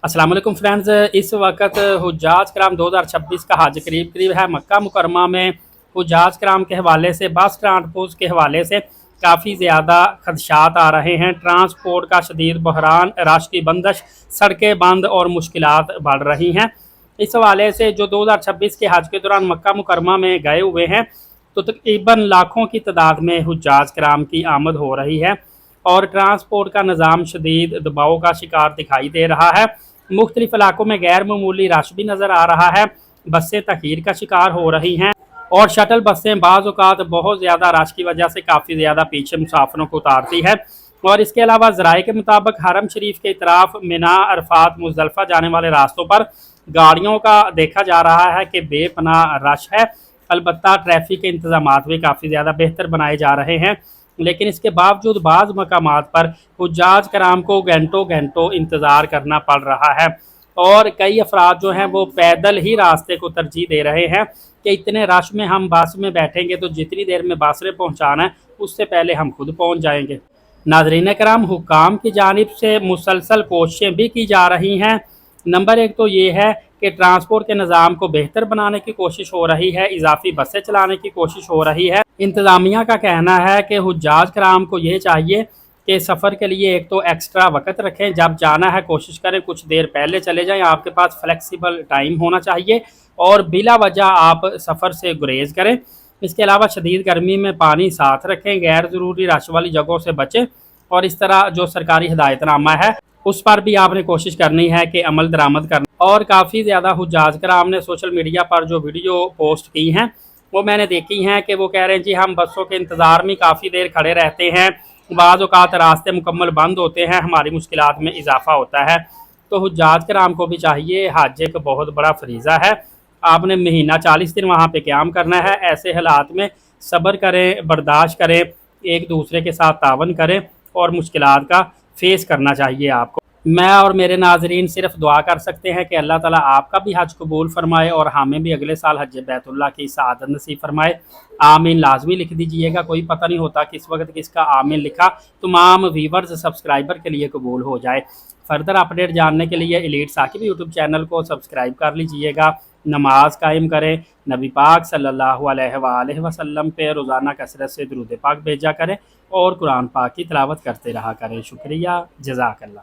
अस्सलाम वालेकुम फ्रेंड्स। इस वक्त हुज्जाज कराम 2026 का हज करीब करीब है। मक्का मुकरमा में हुज्जाज कराम के हवाले से, बस ट्रांसपोर्ट के हवाले से काफ़ी ज़्यादा खदशात आ रहे हैं। ट्रांसपोर्ट का शदीद बहरान, रश की बंदश, सड़कें बंद और मुश्किलात बढ़ रही हैं। इस हवाले से जो 2026 के हज के दौरान मक्का मुकरमा में गए हुए हैं, तो तकरीबन लाखों की तादाद में हुज्जाज कराम की आमद हो रही है और ट्रांसपोर्ट का निज़ाम शदीद दबाव का शिकार दिखाई दे रहा है। मुख्तलिफ इलाकों में गैर मामूली रश भी नज़र आ रहा है। बसें तखीर का शिकार हो रही हैं और शटल बसें बाज़ औक़ात बहुत ज़्यादा रश की वजह से काफ़ी ज़्यादा पीछे मुसाफिरों को उतारती है। और इसके अलावा ज़राए के मुताबिक हरम शरीफ के इतराफ़ मिना, अरफात, मुज़दलिफ़ा जाने वाले रास्तों पर गाड़ियों का देखा जा रहा है कि बेपनाह रश है। अलबत्ता ट्रैफिक के इंतज़ामात भी काफ़ी ज़्यादा बेहतर बनाए जा रहे हैं, लेकिन इसके बावजूद बाज़ मकामात पर हुज्जाज कराम को घंटों घंटों इंतज़ार करना पड़ रहा है और कई अफराद जो हैं वो पैदल ही रास्ते को तरजीह दे रहे हैं कि इतने रश में हम बस में बैठेंगे तो जितनी देर में बस ने पहुँचाना है उससे पहले हम खुद पहुँच जाएंगे। नाज़रीन कराम, हुक्काम की जानिब से मुसलसल कोशिशें भी की जा रही हैं। नंबर एक तो ये है कि ट्रांसपोर्ट के निज़ाम को बेहतर बनाने की कोशिश हो रही है, इजाफी बसें चलाने की कोशिश हो रही है। इंतज़ामिया का कहना है कि हुज्जाज कराम को ये चाहिए कि सफ़र के लिए एक तो एक्स्ट्रा वक़्त रखें, जब जाना है कोशिश करें कुछ देर पहले चले जाएं, आपके पास फ्लेक्सिबल टाइम होना चाहिए और बिला वजह आप सफ़र से गुरेज करें। इसके अलावा शदीद गर्मी में पानी साथ रखें, गैर ज़रूरी रश वाली जगहों से बचें और इस तरह जो सरकारी हिदायतनामा है उस पर भी आपने कोशिश करनी है कि अमल दरामद करना। और काफ़ी ज़्यादा हुज्जाज कराम ने सोशल मीडिया पर जो वीडियो पोस्ट की हैं वो मैंने देखी हैं कि वो कह रहे हैं जी हम बसों के इंतज़ार में काफ़ी देर खड़े रहते हैं, बाज़ औक़ात रास्ते मुकम्मल बंद होते हैं, हमारी मुश्किलात में इजाफ़ा होता है। तो हुज्जाज कराम को भी चाहिए, हज एक बहुत बड़ा फरीज़ा है, आपने महीना 40 दिन वहाँ पे क़याम करना है। ऐसे हालात में सब्र करें, बर्दाश्त करें, एक दूसरे के साथ तावन करें और मुश्किलात का फेस करना चाहिए आपको। मैं और मेरे नाज़रीन सिर्फ दुआ कर सकते हैं कि अल्लाह ताला आपका भी हज कबूल फरमाए और हमें भी अगले साल हज बैतुल्लाह की सआदत नसीब फरमाए। आमीन लाजमी लिख दीजिएगा, कोई पता नहीं होता किस वक्त किसका आमीन लिखा तमाम व्यूवर्स सब्सक्राइबर के लिए कबूल हो जाए। फर्दर अपडेट जानने के लिए एलीट साकिब यूट्यूब चैनल को सब्सक्राइब कर लीजिएगा। नमाज कायम करें, नबी पाक सल्लल्लाहु अलैहि वसल्लम पे रोज़ाना कसरत से दुरूद पाक भेजा करें और कुरान पाक की तिलावत करते रहा करें। शुक्रिया, जज़ाकल्लाह।